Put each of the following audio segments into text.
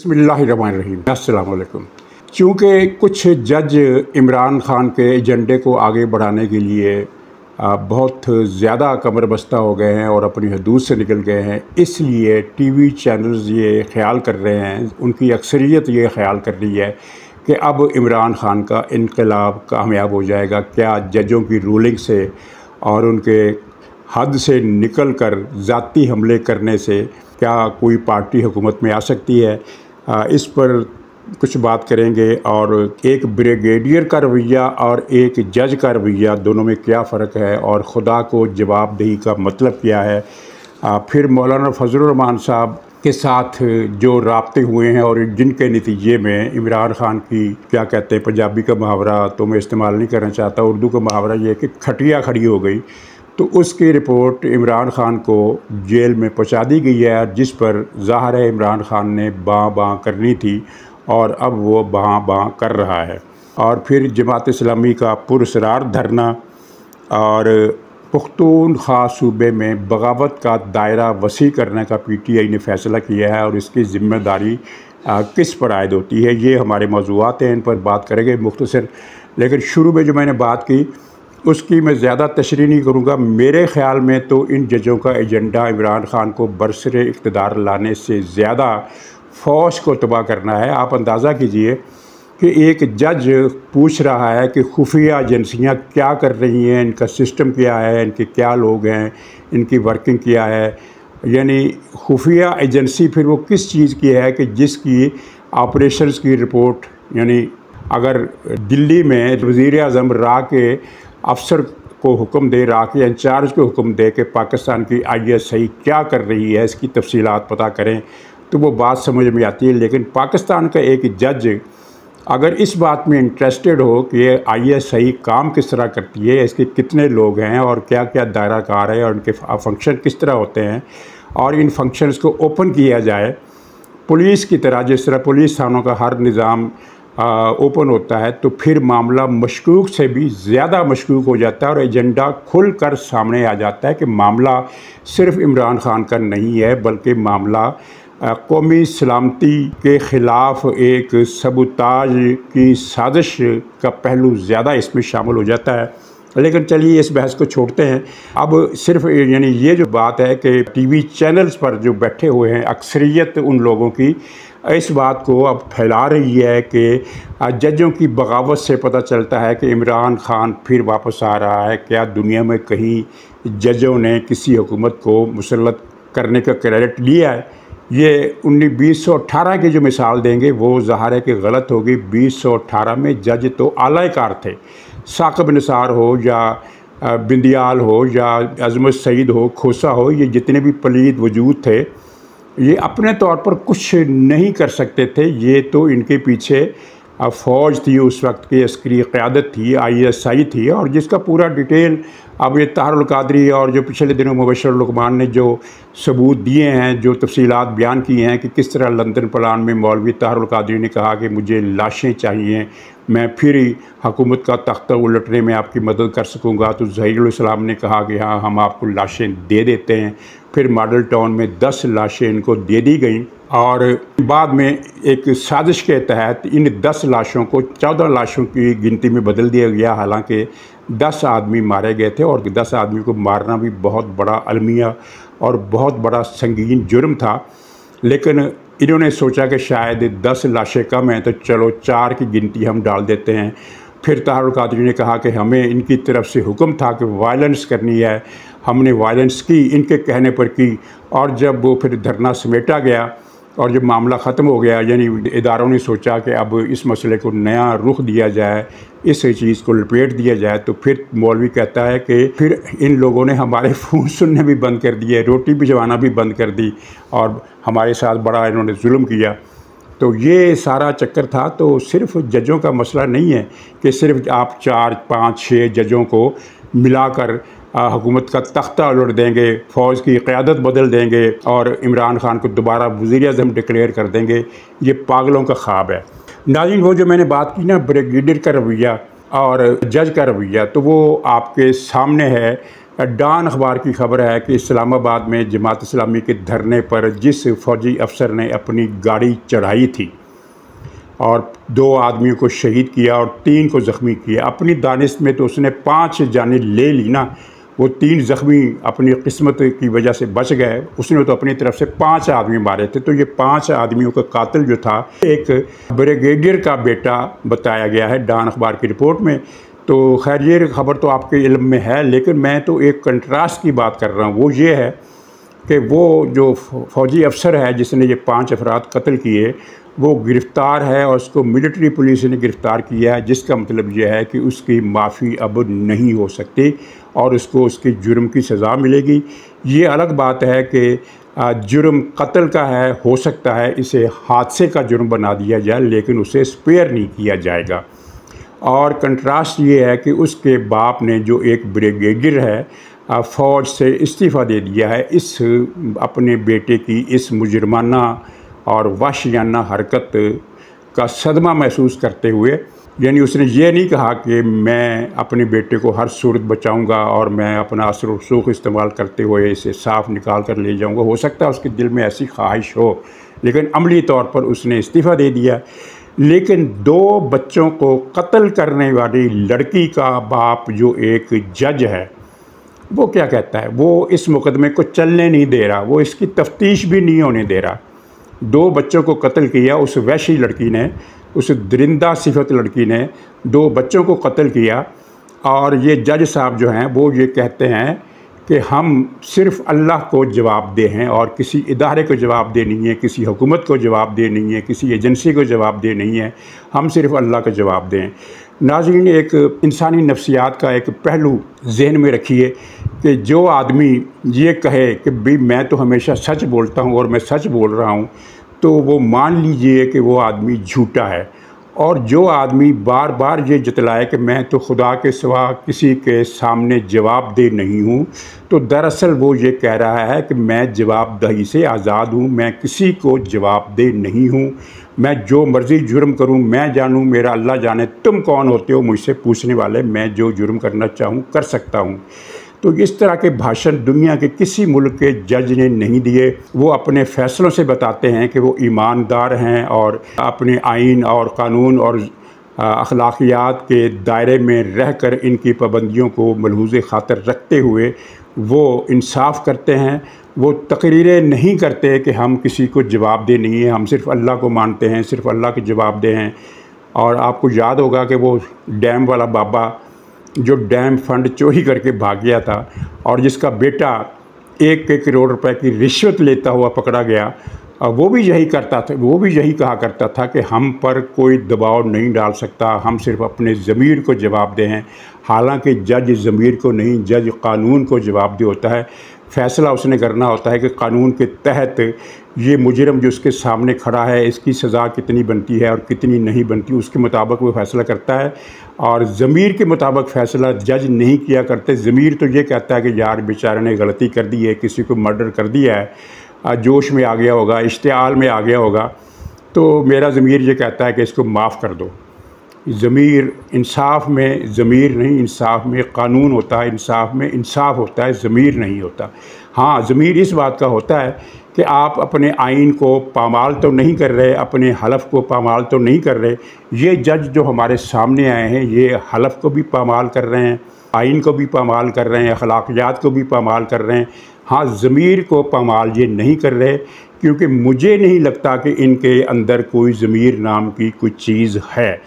बिस्मिल्लाहिर्रहमानिर्रहीम। अस्सलाम वालेकुम। चूँकि कुछ जज इमरान खान के एजेंडे को आगे बढ़ाने के लिए बहुत ज़्यादा कमर बस्ता हो गए हैं और अपनी हदूद से निकल गए हैं, इसलिए टीवी चैनल्स ये ख्याल कर रहे हैं, उनकी अक्सरियत ये ख्याल कर रही है कि अब इमरान खान का इनकलाब कामयाब हो जाएगा। क्या जजों की रूलिंग से और उनके हद से निकल कर ज़ाती हमले करने से क्या कोई पार्टी हुकूमत में आ सकती है? इस पर कुछ बात करेंगे। और एक ब्रिगेडियर का रवैया और एक जज का रवैया, दोनों में क्या फ़र्क है और ख़ुदा को जवाबदेही का मतलब क्या है। फिर मौलाना फजलुर रहमान साहब के साथ जो राब्ते हुए हैं और जिनके नतीजे में इमरान खान की, क्या कहते हैं, पंजाबी का मुहावरा तो मैं इस्तेमाल नहीं करना चाहता, उर्दू का मुहावरा ये है कि खटिया खड़ी हो गई, तो उसकी रिपोर्ट इमरान खान को जेल में पहुंचा दी गई है, जिस पर ज़ाहिर है इमरान खान ने बाँ बाँ करनी थी और अब वो बाँ बाँ कर रहा है। और फिर जमात इस्लामी का पुरस्रार धरना और पुख्तूनख्वा सूबे में बगावत का दायरा वसी करने का PTI ने फ़ैसला किया है और इसकी ज़िम्मेदारी किस पर आयद होती है, ये हमारे मौज़ूआत हैं, इन पर बात करेंगे मुख्तसर। लेकिन शुरू में जो मैंने बात की उसकी मैं ज़्यादा तशरीह नहीं करूँगा। मेरे ख़्याल में तो इन जजों का एजेंडा इमरान खान को बरसरे इक़्तिदार लाने से ज़्यादा फ़ौज को तबाह करना है। आप अंदाज़ा कीजिए कि एक जज पूछ रहा है कि खुफिया एजेंसियाँ क्या कर रही हैं, इनका सिस्टम क्या है, इनके क्या लोग हैं, इनकी वर्किंग क्या है। यानी खुफिया एजेंसी फिर वो किस चीज़ की है कि जिसकी ऑपरेशंस की रिपोर्ट, यानी अगर दिल्ली में वज़ीर-ए-आज़म रा के अफसर को हुक्म दे, रा के इंचार्ज को हुक्म दे कि पाकिस्तान की ISI क्या कर रही है, इसकी तफसीलात पता करें, तो वो बात समझ में आती है। लेकिन पाकिस्तान का एक जज अगर इस बात में इंटरेस्टेड हो कि ये ISI काम किस तरह करती है, इसके कितने लोग हैं और क्या क्या दायरा कार है और इनके फंक्शन किस तरह होते हैं, और इन फंक्शंस को ओपन किया जाए पुलिस की तरह, जिस तरह पुलिस थानों का हर निज़ाम ओपन होता है, तो फिर मामला मशकूक से भी ज़्यादा मशकूक हो जाता है और एजेंडा खुल कर सामने आ जाता है कि मामला सिर्फ़ इमरान खान का नहीं है, बल्कि मामला कौमी सलामती के ख़िलाफ़ एक सबूताज की साजिश का पहलू ज़्यादा इसमें शामिल हो जाता है। लेकिन चलिए इस बहस को छोड़ते हैं। अब सिर्फ यानी ये जो बात है कि टीवी चैनल्स पर जो बैठे हुए हैं, अक्सरियत उन लोगों की इस बात को अब फैला रही है कि जजों की बगावत से पता चलता है कि इमरान खान फिर वापस आ रहा है। क्या दुनिया में कहीं जजों ने किसी हुकूमत को मुसल्लत करने का क्रेडिट लिया है? ये 2018 की जो मिसाल देंगे वो ज़ाहिर है कि गलत होगी। 2018 में जज तो आला कार थे, साकिब निसार हो या बिंदियाल हो या अजमत सईद हो, खोसा हो, ये जितने भी पलीद वजूद थे, ये अपने तौर पर कुछ नहीं कर सकते थे। ये तो इनके पीछे फ़ौज थी, उस वक्त की अस्करी क़यादत थी, ISI थी, और जिसका पूरा डिटेल अब ये ताहरुल कादरी और जो पिछले दिनों मुबशर लुकमान ने जो सबूत दिए हैं, जो तफसीलात बयान की हैं कि किस तरह लंदन प्लान में मौलवी ताहरुल कादरी ने कहा कि मुझे लाशें चाहिए, मैं फिर ही हुकूमत का तख्ता उलटने में आपकी मदद कर सकूँगा। तो ज़हीरुल इस्लाम ने कहा कि हाँ, हम आपको लाशें दे देते हैं। फिर मॉडल टाउन में 10 लाशें इनको दे दी गई और बाद में एक साजिश के तहत इन 10 लाशों को 14 लाशों की गिनती में बदल दिया गया। हालांकि 10 आदमी मारे गए थे और 10 आदमी को मारना भी बहुत बड़ा अलमिया और बहुत बड़ा संगीन जुर्म था। लेकिन इन्होंने सोचा कि शायद 10 लाशें कम हैं, तो चलो 4 की गिनती हम डाल देते हैं। फिर ताहरुल कादरी ने कहा कि हमें इनकी तरफ से हुक्म था कि वायलेंस करनी है, हमने वायलेंस की, इनके कहने पर की। और जब वो फिर धरना समेटा गया और जब मामला ख़त्म हो गया, यानी इदारों ने सोचा कि अब इस मसले को नया रुख दिया जाए, इस चीज़ को लपेट दिया जाए, तो फिर मौलवी कहता है कि फिर इन लोगों ने हमारे फ़ोन सुनने भी बंद कर दिए, रोटी भिजवाना भी बंद कर दी और हमारे साथ बड़ा इन्होंने जुल्म किया। तो ये सारा चक्कर था। तो सिर्फ जजों का मसला नहीं है कि सिर्फ आप 4, 5, 6 जजों को मिलाकर हुकूमत का तख्ता उलट देंगे, फ़ौज की क़यादत बदल देंगे और इमरान खान को दोबारा वज़ीर-ए-आज़म डिक्लेयर कर देंगे। ये पागलों का ख्वाब है। नाज़रीन, वो जो मैंने बात की ना ब्रिगेडियर का रवैया और जज का रवैया, तो वो आपके सामने है। डॉन अखबार की खबर है कि इस्लामाबाद में जमात इस्लामी के धरने पर जिस फ़ौजी अफसर ने अपनी गाड़ी चढ़ाई थी और 2 आदमियों को शहीद किया और 3 को ज़ख्मी किया, अपनी दानिश में तो उसने 5 जानें ले ली ना। वो 3 ज़ख्मी अपनी किस्मत की वजह से बच गए, उसने तो अपनी तरफ से 5 आदमी मारे थे। तो ये 5 आदमियों का कातिल जो था एक ब्रिगेडियर का बेटा बताया गया है डॉन अखबार की रिपोर्ट में। तो खैर ये खबर तो आपके इल्म में है, लेकिन मैं तो एक कंट्रास्ट की बात कर रहा हूँ। वो ये है कि वो जो फ़ौजी अफसर है जिसने ये 5 अफराद कत्ल किए वो गिरफ़्तार है और उसको मिलिट्री पुलिस ने गिरफ़्तार किया है, जिसका मतलब यह है कि उसकी माफ़ी अब नहीं हो सकती और उसको उसके जुर्म की सज़ा मिलेगी। ये अलग बात है कि जुर्म कत्ल का है, हो सकता है इसे हादसे का जुर्म बना दिया जाए, लेकिन उसे स्पेयर नहीं किया जाएगा। और कंट्रास्ट ये है कि उसके बाप ने जो एक ब्रिगेडियर है फ़ौज से इस्तीफ़ा दे दिया है इस अपने बेटे की इस मुजरमाना और वहशियाना हरकत का सदमा महसूस करते हुए। यानी उसने ये नहीं कहा कि मैं अपने बेटे को हर सूरत बचाऊंगा और मैं अपना असर व रसूख इस्तेमाल करते हुए इसे साफ निकाल कर ले जाऊंगा। हो सकता है उसके दिल में ऐसी ख्वाहिश हो, लेकिन अमली तौर पर उसने इस्तीफ़ा दे दिया। लेकिन 2 बच्चों को कत्ल करने वाली लड़की का बाप जो एक जज है वो क्या कहता है? वो इस मुकदमे को चलने नहीं दे रहा, वो इसकी तफ्तीश भी नहीं होने दे रहा। 2 बच्चों को कत्ल किया उस वहशी लड़की ने, उस दरिंदा सिफत लड़की ने 2 बच्चों को कत्ल किया। और ये जज साहब जो हैं वो ये कहते हैं कि हम सिर्फ़ अल्लाह को जवाबदेह हैं और किसी इदारे को जवाबदेह नहीं है, किसी हुकूमत को जवाबदेह नहीं है, किसी एजेंसी को जवाबदेह नहीं है, हम सिर्फ़ अल्लाह को जवाबदेह हैं। नाज़रीन, एक इंसानी नफ्सियात का एक पहलू जहन में रखिए कि जो आदमी ये कहे कि भाई मैं तो हमेशा सच बोलता हूँ और मैं सच बोल रहा हूँ, तो वो मान लीजिए कि वो आदमी झूठा है। और जो आदमी बार बार ये जतलाए कि मैं तो खुदा के सिवा किसी के सामने जवाबदेह नहीं हूँ, तो दरअसल वो ये कह रहा है कि मैं जवाबदेही से आज़ाद हूँ, मैं किसी को जवाबदेह नहीं हूँ, मैं जो मर्ज़ी जुर्म करूँ मैं जानूँ, मेरा अल्लाह जाने, तुम कौन होते हो मुझसे पूछने वाले, मैं जो जुर्म करना चाहूँ कर सकता हूँ। तो इस तरह के भाषण दुनिया के किसी मुल्क के जज ने नहीं दिए। वो अपने फ़ैसलों से बताते हैं कि वो ईमानदार हैं और अपने आइन और कानून और अखलाकियात के दायरे में रहकर इनकी पाबंदियों को मलहूज़ ख़ातर रखते हुए वो इंसाफ करते हैं। वो तकरीरें नहीं करते कि हम किसी को जवाबदेह नहीं है, हम सिर्फ़ अल्लाह को मानते हैं, सिर्फ़ अल्लाह के जवाबदेह हैं। और आपको याद होगा कि वो डैम वाला बाबा जो डैम फंड चोरी करके भाग गया था और जिसका बेटा 1 करोड़ रुपए की रिश्वत लेता हुआ पकड़ा गया, वो भी यही करता था, वो भी यही कहा करता था कि हम पर कोई दबाव नहीं डाल सकता, हम सिर्फ़ अपने ज़मीर को जवाबदेह हैं। हालांकि जज ज़मीर को नहीं, जज कानून को जवाबदेह होता है। फ़ैसला उसने करना होता है कि कानून के तहत ये मुजरिम जो उसके सामने खड़ा है इसकी सज़ा कितनी बनती है और कितनी नहीं बनती, उसके मुताबिक वो फ़ैसला करता है। और ज़मीर के मुताबिक फ़ैसला जज नहीं किया करते। ज़मीर तो ये कहता है कि यार बेचारे ने गलती कर दी है, किसी को मर्डर कर दिया है, जोश में आ गया होगा, इश्तिआल में आ गया होगा, तो मेरा ज़मीर ये कहता है कि इसको माफ़ कर दो। ज़मीर, इंसाफ में ज़मीर नहीं, इंसाफ में कानून होता है, इंसाफ में इंसाफ होता है, ज़मीर नहीं होता। हाँ, ज़मीर इस बात का होता है कि आप अपने आइन को पामाल तो नहीं कर रहे, अपने हलफ को पामाल तो नहीं कर रहे। ये जज जो हमारे सामने आए हैं ये हलफ को भी पामाल कर रहे हैं, आइन को भी पामाल कर रहे हैं, अखलाकियात को भी पामाल कर रहे हैं। हाँ, ज़मीर को पामाल ये नहीं कर रहे, क्योंकि मुझे नहीं लगता कि इनके अंदर कोई ज़मीर नाम की कोई चीज़ है।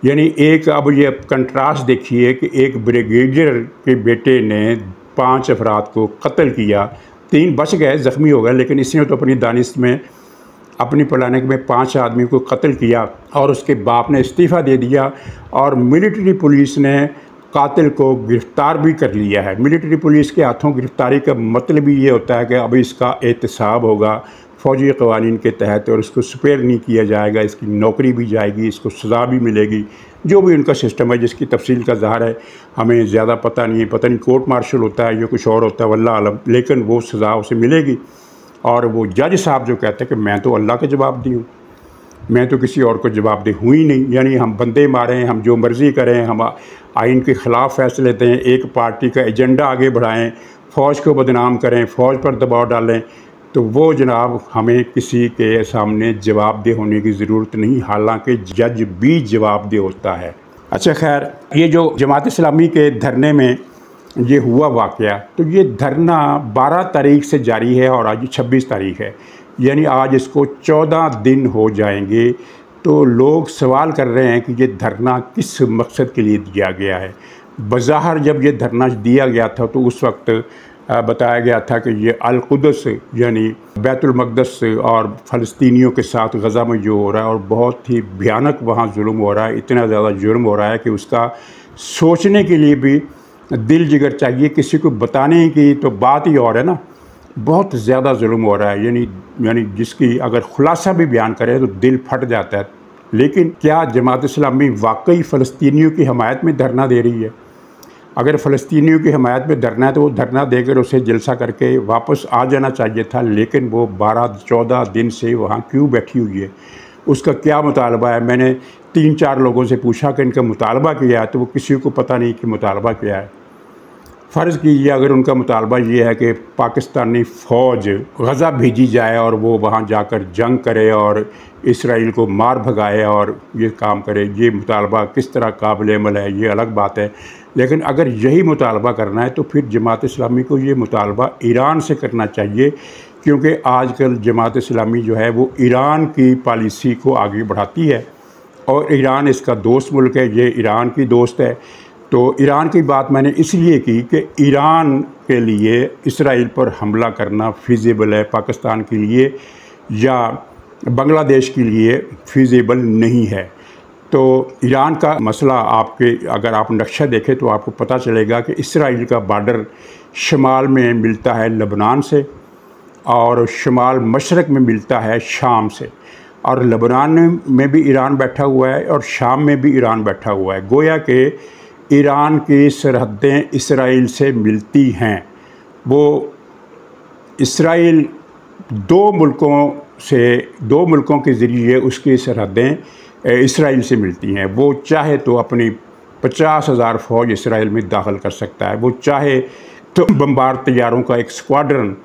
यानी एक, अब ये कंट्रास्ट देखिए कि एक ब्रिगेडियर के बेटे ने 5 अफराद को कत्ल किया, 3 बच गए, ज़ख्मी हो गए, लेकिन इसने तो अपनी दानिश में, अपनी प्लानिंग में 5 आदमी को कत्ल किया और उसके बाप ने इस्तीफ़ा दे दिया और मिलिट्री पुलिस ने कातिल को गिरफ़्तार भी कर लिया है। मिलिट्री पुलिस के हाथों गिरफ़्तारी का मतलब ही ये होता है कि अब इसका एहतसाब होगा फ़ौजी क़वानीन के तहत और इसको स्पेयर नहीं किया जाएगा, इसकी नौकरी भी जाएगी, इसको सज़ा भी मिलेगी। जो भी उनका सिस्टम है, जिसकी तफसील का ज़ाहिर है हमें ज़्यादा पता नहीं है, पता नहीं कोर्ट मार्शल होता है या कुछ और होता है, वल्लाह आलम, लेकिन वो सज़ा उसे मिलेगी। और वो जज साहब जो कहते हैं कि मैं तो अल्लाह के जवाब दी हूँ, मैं तो किसी और को जवाबदेह हूँ ही नहीं। यानी हम बंदे मारें, हम जो मर्ज़ी करें, हम आइन के ख़िलाफ़ फ़ैसले लेते हैं, एक पार्टी का एजेंडा आगे बढ़ाएं, फ़ौज को बदनाम करें, फ़ौज पर दबाव डालें, तो वो जनाब हमें किसी के सामने जवाबदेह होने की ज़रूरत नहीं, हालांकि जज भी जवाबदेह होता है। अच्छा खैर, ये जो जमात इस्लामी के धरने में ये हुआ वाक़या, तो ये धरना 12 तारीख से जारी है और आज 26 तारीख है, यानी आज इसको 14 दिन हो जाएंगे। तो लोग सवाल कर रहे हैं कि ये धरना किस मकसद के लिए दिया गया है। बज़ाहिर जब ये धरना दिया गया था तो उस वक्त बताया गया था कि ये अल-कुद्स यानी बैतुल मक़दस और फ़लस्तीनियों के साथ गज़ा में जो हो रहा है और बहुत ही भयानक वहाँ जुल्म हो रहा है, इतना ज़्यादा जुल्म हो रहा है कि उसका सोचने के लिए भी दिल जिगर चाहिए। किसी को बताने की तो बात ही और है ना, बहुत ज़्यादा जुल्म हो रहा है, यानी जिसकी अगर खुलासा भी बयान करें तो दिल फट जाता है। लेकिन क्या जमात इस्लामी वाकई फ़लस्तीनियों की हमायत में धरना दे रही है? अगर फ़लस्तीनियों की हमायत में धरना है तो वो धरना देकर उसे जलसा करके वापस आ जाना चाहिए था, लेकिन वो 12-14 दिन से वहाँ क्यों बैठी हुई है? उसका क्या मुतालबा है? मैंने 3-4 लोगों से पूछा कि इनका मुतालबा क्या है, तो वो किसी को पता नहीं कि मुतालबा क्या है। फ़र्ज़ कीजिए अगर उनका मुतालबा ये है कि पाकिस्तानी फ़ौज गज़ा भेजी जाए और वो वहाँ जाकर जंग करे और इसराइल को मार भगाए और ये काम करे, ये मुतालबा किस तरह काबिल अमल है ये अलग बात है। लेकिन अगर यही मुतालबा करना है तो फिर जमात इस्लामी को ये मुतालबा ईरान से करना चाहिए, क्योंकि आजकल जमात इस्लामी जो है वो ईरान की पॉलिसी को आगे बढ़ाती है और ईरान इसका दोस्त मुल्क है, ये ईरान की दोस्त है। तो ईरान की बात मैंने इसलिए की कि ईरान के लिए इसराइल पर हमला करना फ़ीज़िबल है, पाकिस्तान के लिए या बांग्लादेश के लिए फ़ीज़िबल नहीं है। तो ईरान का मसला अगर आप नक्शा देखें तो आपको पता चलेगा कि इसराइल का बॉर्डर शुमाल में मिलता है लबनान से और शुमाल मशरक़ में मिलता है शाम से, और लबनान में भी ईरान बैठा हुआ है और शाम में भी ईरान बैठा हुआ है। गोया के ईरान की सरहदें इसराइल से मिलती हैं। वो इसराइल दो मुल्कों के ज़रिए उसकी सरहदें इसराइल से मिलती हैं। वो चाहे तो अपनी 50,000 फ़ौज इसराइल में दाखिल कर सकता है, वो चाहे तो बमबार तैयारों का एक स्क्वाड्रन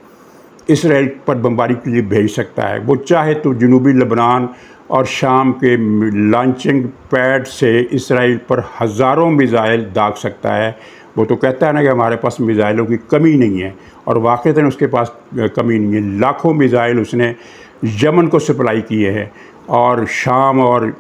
इसराइल पर बमबारी के लिए भेज सकता है, वो चाहे तो जनूबी लबनान और शाम के लॉन्चिंग पैड से इसराइल पर हज़ारों मिज़ाइल दाग सकता है। वो तो कहता है ना कि हमारे पास मिज़ाइलों की कमी नहीं है, और वाक़ईतन उसके पास कमी नहीं है। लाखों मिज़ाइल उसने यमन को सप्लाई किए हैं, और शाम और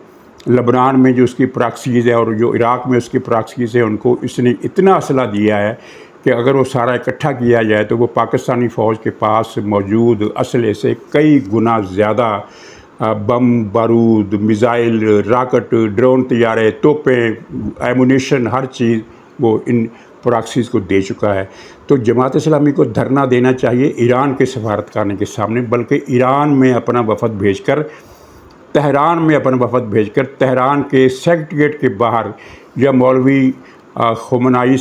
लबनान में जो उसकी प्रॉक्सीज़ है और जो इराक़ में उसकी प्रॉक्सीज़ है, उनको इसने इतना असला दिया है कि अगर वो सारा इकट्ठा किया जाए तो वो पाकिस्तानी फ़ौज के पास मौजूद असले से कई गुना ज़्यादा बम, बारूद, मिज़ाइल, रॉकेट, ड्रोन तैयारे, तोपें, एमुनेशन, हर चीज़ वो इन प्रॉक्सीज़ को दे चुका है। तो जमात इस्लामी को धरना देना चाहिए ईरान के सफारतखाने के सामने, बल्कि ईरान में अपना वफ़द भेजकर, तेहरान के सेक्रेटेरिएट के बाहर या मौलवी खुमैनी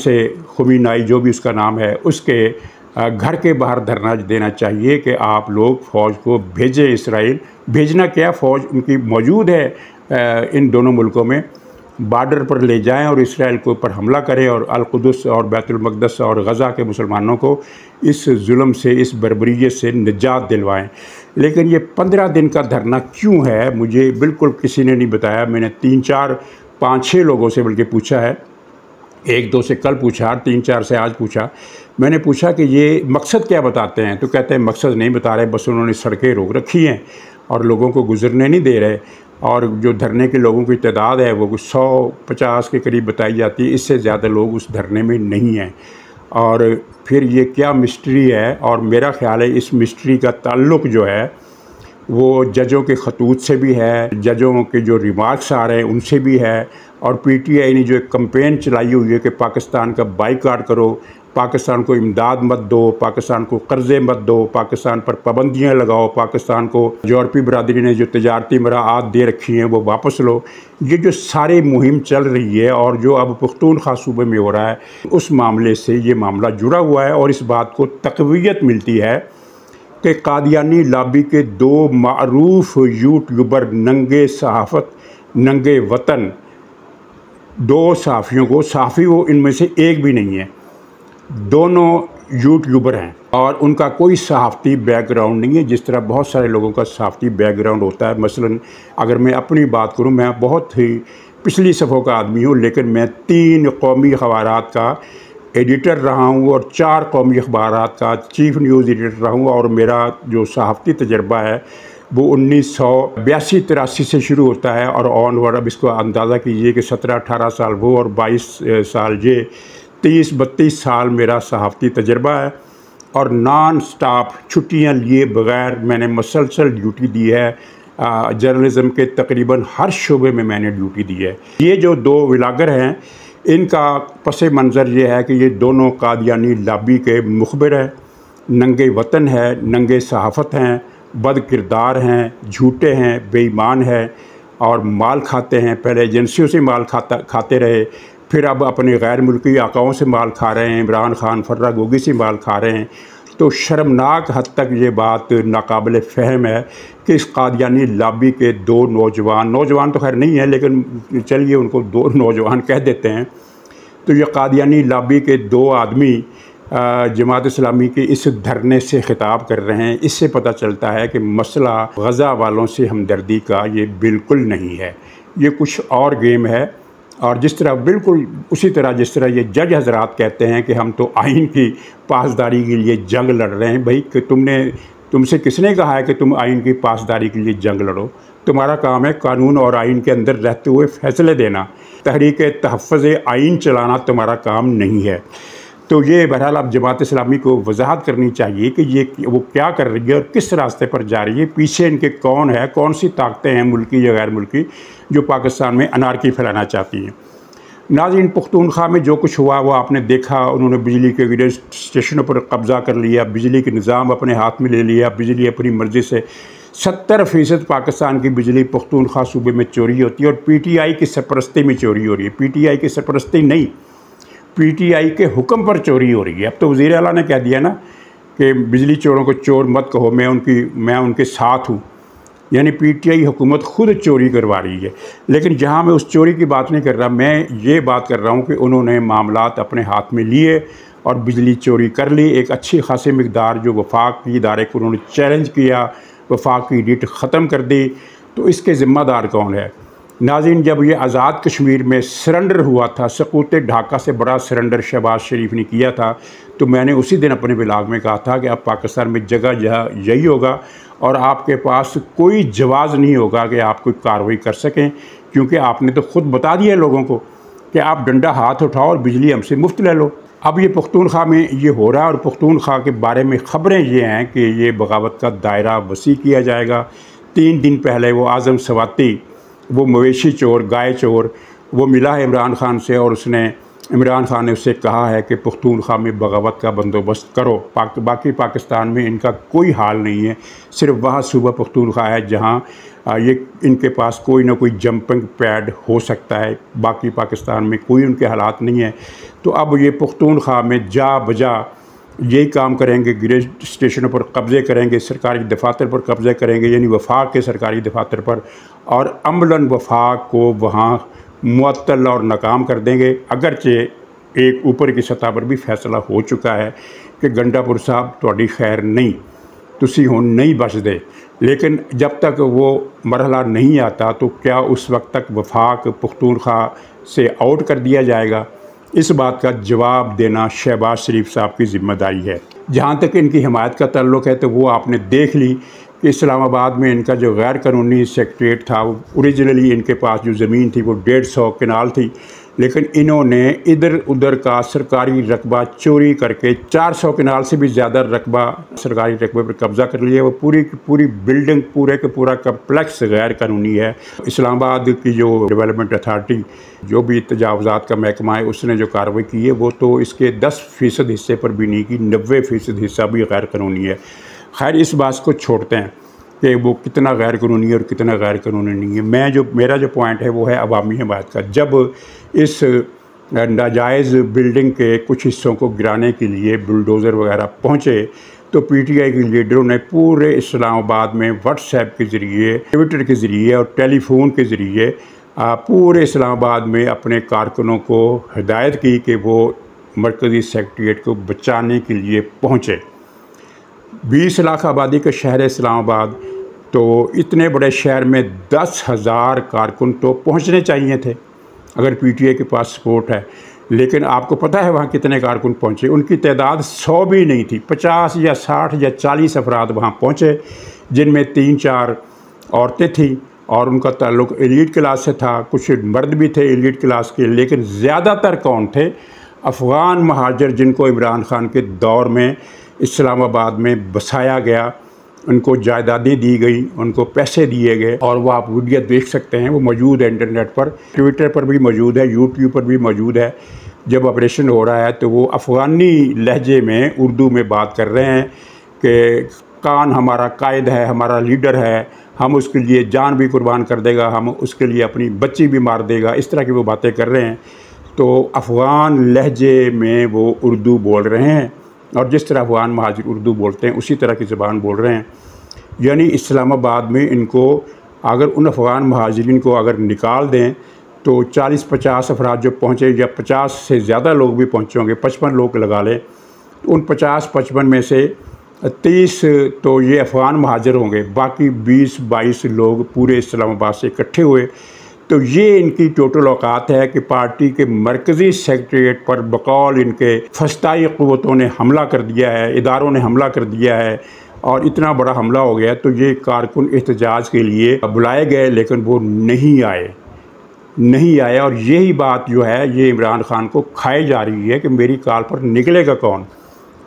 जो भी उसका नाम है, उसके घर के बाहर धरना देना चाहिए कि आप लोग फ़ौज को भेजें। इसराइल भेजना क्या, फ़ौज उनकी मौजूद है इन दोनों मुल्कों में, बॉर्डर पर ले जाएं और इसराइल के ऊपर हमला करें और अल-कुद्स और बैतुल मक़दस और गज़ा के मुसलमानों को इस जुल्म से, इस बर्बरियत से निजात दिलवाएं। लेकिन ये 15 दिन का धरना क्यों है, मुझे बिल्कुल किसी ने नहीं बताया। मैंने 3-4, 5-6 लोगों से बल्कि पूछा है, 1-2 से कल पूछा, 3-4 से आज पूछा। मैंने पूछा कि ये मकसद क्या बताते हैं, तो कहते हैं मकसद नहीं बता रहे, बस उन्होंने सड़कें रोक रखी हैं और लोगों को गुजरने नहीं दे रहे, और जो धरने के लोगों की तादाद है वो 150 के करीब बताई जाती है, इससे ज़्यादा लोग उस धरने में नहीं हैं। और फिर ये क्या मिस्ट्री है, और मेरा ख़्याल है इस मिस्ट्री का ताल्लुक़ जो है वो जजों के खतूत से भी है, जजों के जो रिमार्क्स आ रहे हैं उनसे भी है, और पीटीआई ने जो एक कैंपेन चलाई हुई है कि पाकिस्तान का बाइकाट करो, पाकिस्तान को इमदाद मत दो, पाकिस्तान को कर्ज़े मत दो, पाकिस्तान पर पाबंदियाँ लगाओ, पाकिस्तान को यूरोपीय बरादरी ने जो तजारती मराआत दे रखी हैं वो वापस लो। ये जो सारी मुहिम चल रही है और जो अब पख्तूनख्वा सूबे में हो रहा है, उस मामले से ये मामला जुड़ा हुआ है, और इस बात को तक़वियत मिलती है कि कादियानी लॉबी के दो मारूफ यूट्यूबर नंगे सहाफ़त नंगे वतन, दो सहाफ़ियों को, सहाफ़ी वो इनमें से एक भी नहीं है, दोनों यूट्यूबर हैं और उनका कोई सहाफ़ती बैकग्राउंड नहीं है, जिस तरह बहुत सारे लोगों का सहाफ़ती बैकग्राउंड होता है। मसलन अगर मैं अपनी बात करूं, मैं बहुत ही पिछली सफ़ों का आदमी हूं, लेकिन मैं 3 कौमी अखबारात का एडिटर रहा हूं और 4 कौमी अखबारात का चीफ़ न्यूज़ एडिटर रहा हूं, और मेरा जो सहाफ़ती तजर्बा है वो 1982-83 से शुरू होता है और ऑनवर्ड। अब इसको अंदाज़ा कीजिए कि 17-18 साल वो और 22 साल ये, 30-32 साल मेरा सहाफ़ती तजर्बा है और नॉन स्टॉप छुट्टियां लिए बग़ैर मैंने मसलसल ड्यूटी दी है। जर्नलिज़म के तकरीबन हर शोबे में मैंने ड्यूटी दी है। ये जो दो व्लॉगर हैं, इनका पस मंज़र ये है कि ये दोनों कादियानी लॉबी के मुखबिर हैं, नंगे वतन है, नंगे सहाफ़त हैं, बद किरदार हैं, झूठे हैं, बेईमान हैं और माल खाते हैं। पहले एजेंसियों से माल खाते रहे, फिर अब अपने गैर मुल्की आकाओं से माल खा रहे हैं, इमरान खान फर्रा गोगी से माल खा रहे हैं। तो शर्मनाक हद तक ये बात नाकाबिल फ़हम है कि इस कादियानी लॉबी के दो नौजवान तो खैर नहीं है, लेकिन चलिए उनको दो नौजवान कह देते हैं। तो ये कादियानी लॉबी के दो आदमी जमात इस्लामी के इस धरने से ख़िताब कर रहे हैं। इससे पता चलता है कि मसला गज़ा वालों से हमदर्दी का ये बिल्कुल नहीं है, ये कुछ और गेम है। और जिस तरह बिल्कुल उसी तरह जिस तरह ये जज हजरात कहते हैं कि हम तो आइन की पासदारी के लिए जंग लड़ रहे हैं, भाई कि तुमसे किसने कहा है कि तुम आइन की पासदारी के लिए जंग लड़ो? तुम्हारा काम है कानून और आइन के अंदर रहते हुए फ़ैसले देना, तहरीक तहफ़्फ़ुज़ आइन चलाना तुम्हारा काम नहीं है। तो ये बहरहाल अब जमात इस्लामी को वजाहत करनी चाहिए कि ये वो क्या कर रही है और किस रास्ते पर जा रही है, पीछे इनके कौन है, कौन सी ताकतें हैं मुल्की या गैर मुल्की जो पाकिस्तान में अनारकी फैलाना चाहती हैं। नाज़रीन, पुख्तूनख्वा में जो कुछ हुआ वो आपने देखा। उन्होंने बिजली के ग्रिड स्टेशनों पर कब्ज़ा कर लिया, बिजली के निज़ाम अपने हाथ में ले लिया, बिजली अपनी मर्ज़ी से 70% पाकिस्तान की बिजली पुख्तूनख्वा सूबे में चोरी होती है और PTI की सरपरस्ती में चोरी हो रही है। PTI की सरपरस्ती नहीं, PTI के हुक्म पर चोरी हो रही है। अब तो वज़ीर आला ने कह दिया ना कि बिजली चोरों को चोर मत कहो, मैं उनके साथ हूँ, यानी PTI हुकूमत खुद चोरी करवा रही है। लेकिन जहाँ मैं उस चोरी की बात नहीं कर रहा, मैं ये बात कर रहा हूँ कि उन्होंने मामलात अपने हाथ में लिए और बिजली चोरी कर ली। एक अच्छी खासी मिकदार जो वफाक की इदारे को उन्होंने चैलेंज किया, वफाक की एडिट ख़त्म कर दी। तो इसके ज़िम्मेदार कौन है? नाज़रीन, जब ये आज़ाद कश्मीर में सरेंडर हुआ था, सकूत ढाका से बड़ा सरेंडर शहबाज शरीफ ने किया था, तो मैंने उसी दिन अपने ब्लॉग में कहा था कि अब पाकिस्तान में जगह जगह यही होगा और आपके पास कोई जवाज़ नहीं होगा कि आप कोई कार्रवाई कर सकें, क्योंकि आपने तो ख़ुद बता दिया लोगों को कि आप डंडा हाथ उठाओ और बिजली हमसे मुफ्त ले लो। अब ये पुख्तूनख्वा में ये हो रहा है और पुख्तूनख्वा के बारे में ख़बरें ये हैं कि ये बगावत का दायरा वसी किया जाएगा। 3 दिन पहले वो आज़म सवाती, वो मवेशी चोर, गाय चोर, वो मिला है इमरान खान से और इमरान खान ने उससे कहा है कि पुख्तूनख्वा में बगावत का बंदोबस्त करो। बाकी पाकिस्तान में इनका कोई हाल नहीं है, सिर्फ वहाँ सूबा पुख्तूनख्वा है जहाँ ये इनके पास कोई ना कोई जंपिंग पैड हो सकता है। बाकी पाकिस्तान में कोई उनके हालात नहीं है। तो अब ये पुख्तूनख्वा में जा बजा यही काम करेंगे, ग्रिड स्टेशनों पर कब्ज़े करेंगे, सरकारी दफातर पर कब्ज़े करेंगे, यानी वफाक के सरकारी दफातर पर, और अमलन वफाक को वहाँ मुअत्तल और नाकाम कर देंगे। अगरचे एक ऊपर की सतह पर भी फैसला हो चुका है कि गंडापुर साहब तुहाडी खैर नहीं, तुसी हुण नहीं बचदे, लेकिन जब तक वो मरहला नहीं आता तो क्या उस वक्त तक वफाक पुख्तूनख्वा से आउट कर दिया जाएगा? इस बात का जवाब देना शहबाज शरीफ साहब की ज़िम्मेदारी है। जहाँ तक इनकी हिमायत का ताल्लुक़ है तो वो आपने देख ली कि इस्लामाबाद में इनका जो गैर कानूनी सेक्रेटरीट था, वो ओरिजिनली इनके पास जो ज़मीन थी वो 150 कनाल थी, लेकिन इन्होंने इधर उधर का सरकारी रकबा चोरी करके 400 कनाल से भी ज़्यादा रकबा सरकारी रकबे पर कब्ज़ा कर लिया। वो पूरी की पूरी बिल्डिंग, पूरे का पूरा कम्प्लेक्स गैर कानूनी है। इस्लामाबाद की जो डेवलपमेंट अथॉरिटी, जो भी तजावज़ात का महकमा है, उसने जो कार्रवाई की है वो तो इसके 10% हिस्से पर भी नहीं की, 90% हिस्सा भी गैर कानूनी है। खैर, इस बात को छोड़ते हैं कि वो कितना गैर कानूनी है और कितना गैर कानूनी नहीं है। मेरा जो पॉइंट है वो है अवामी हिमायत का। जब इस नाजायज़ बिल्डिंग के कुछ हिस्सों को गिराने के लिए बुलडोज़र वगैरह पहुँचे तो पीटीआई के लीडरों ने पूरे इस्लामाबाद में व्हाट्सएप के ज़रिए, ट्विटर के ज़रिए और टेलीफोन के ज़रिए पूरे इस्लामाबाद में अपने कारकुनों को हिदायत की कि वो मरकज़ी सेक्रेटेरिएट को बचाने के लिए पहुँचे। 20 लाख आबादी का शहर है इस्लामाबाद, तो इतने बड़े शहर में 10,000 कारकुन तो पहुँचने चाहिए थे अगर पीटीआई के पास सपोर्ट है। लेकिन आपको पता है वहाँ कितने कारकुन पहुँचे? उनकी तादाद 100 भी नहीं थी। 50 या 60 या 40 अफराद वहाँ पहुँचे, जिनमें 3-4 औरतें थीं और उनका ताल्लुक़ एलीट क्लास से था। कुछ मर्द भी थे एलीट क्लास के, लेकिन ज़्यादातर कौन थे? अफ़गान महाजर, जिनको इमरान खान के दौर में इस्लामाबाद में बसाया गया, उनको जायदादें दी गई, उनको पैसे दिए गए। और वो आप वीडियो देख सकते हैं, वो मौजूद है इंटरनेट पर, ट्विटर पर भी मौजूद है, यूट्यूब पर भी मौजूद है। जब ऑपरेशन हो रहा है तो वो अफ़गानी लहजे में उर्दू में बात कर रहे हैं कि कान हमारा कायद है, हमारा लीडर है, हम उसके लिए जान भी कुर्बान कर देगा, हम उसके लिए अपनी बच्ची भी मार देगा। इस तरह की वो बातें कर रहे हैं। तो अफ़गान लहजे में वो उर्दू बोल रहे हैं और जिस तरह अफ़गान महाजिर उर्दू बोलते हैं उसी तरह की ज़बान बोल रहे हैं। यानी इस्लामाबाद में इनको अगर उन अफ़गान महाजिरीन को अगर निकाल दें तो 40-50 अफराद जो पहुँचे, या 50 से ज़्यादा लोग भी पहुँचे होंगे, 55 लोग लगा लें, तो उन 50-55 में से 30 तो ये अफ़गान महाजिर होंगे, बाकी 20-22 लोग पूरे इस्लामाबाद से इकट्ठे हुए। तो ये इनकी टोटल औकात है कि पार्टी के मरकज़ी सेक्रेटेरिएट पर बकौल इनके फस्ताई क़ुव्वतों ने हमला कर दिया है, इदारों ने हमला कर दिया है और इतना बड़ा हमला हो गया। तो ये कारकुन एहतजाज के लिए बुलाए गए, लेकिन वो नहीं आए और यही बात जो है ये इमरान खान को खाई जा रही है कि मेरी काल पर निकलेगा कौन।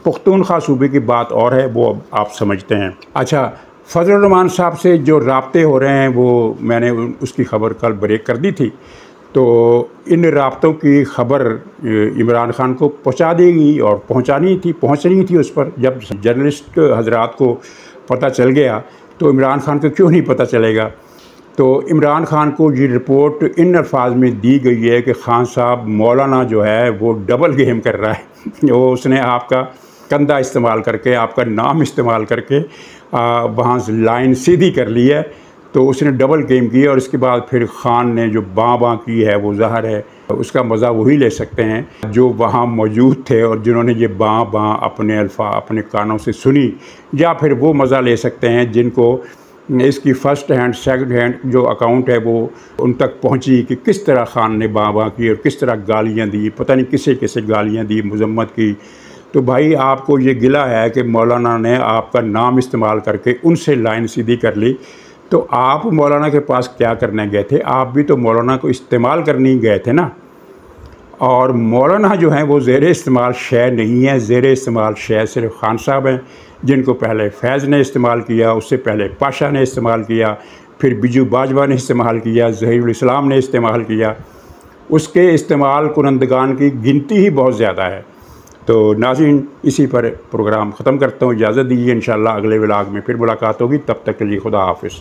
पुख्तूनख्वा सूबे की बात और है, वो आप समझते हैं। अच्छा, फजल रहमान साहब से जो राब्ते हो रहे हैं वो मैंने उसकी खबर कल ब्रेक कर दी थी। तो इन राब्तों की खबर इमरान खान को पहुंचा देगी और पहुंचनी थी उस पर। जब जर्नलिस्ट हजरात को पता चल गया तो इमरान खान को क्यों नहीं पता चलेगा? तो इमरान खान को ये रिपोर्ट इन अल्फाज में दी गई है कि खान साहब मौलाना जो है वो डबल गेम कर रहा है। वो उसने आपका कंधा इस्तेमाल करके, आपका नाम इस्तेमाल करके वहाँ से लाइन सीधी कर ली है। तो उसने डबल गेम की और इसके बाद फिर खान ने जो बाँ की है वो ज़ाहिर है उसका मज़ा वही ले सकते हैं जो वहाँ मौजूद थे और जिन्होंने ये बाँ अपने कानों से सुनी, या फिर वो मज़ा ले सकते हैं जिनको इसकी फ़र्स्ट हैंड सेकंड हैंड जो अकाउंट है वो उन तक पहुँची कि किस तरह खान ने बाँ की और किस तरह गालियाँ दी, पता नहीं किसे गालियाँ दी, मजम्मत की। तो भाई आपको ये गिला है कि मौलाना ने आपका नाम इस्तेमाल करके उनसे लाइन सीधी कर ली। तो आप मौलाना के पास क्या करने गए थे? आप भी तो मौलाना को इस्तेमाल करने ही गए थे ना। और मौलाना जो हैं वो ज़ेर इस्तेमाल शय नहीं है। ज़ेर इस्तेमाल शय सिर्फ खान साहब हैं, जिनको पहले फैज़ ने इस्तेमाल किया, उससे पहले पाशा ने इस्तेमाल किया, फिर बिजू बाजवा ने इस्तेमाल किया, ज़हीरुल इस्लाम ने इस्तेमाल किया। उसके इस्तेमाल कुनंदगान की गिनती ही बहुत ज़्यादा है। तो नाज़रीन, इसी पर प्रोग्राम ख़त्म करता हूँ। इजाज़त दीजिए, इंशाअल्लाह अगले व्लॉग में फिर मुलाकात होगी। तब तक के लिए खुदा हाफ़िज़।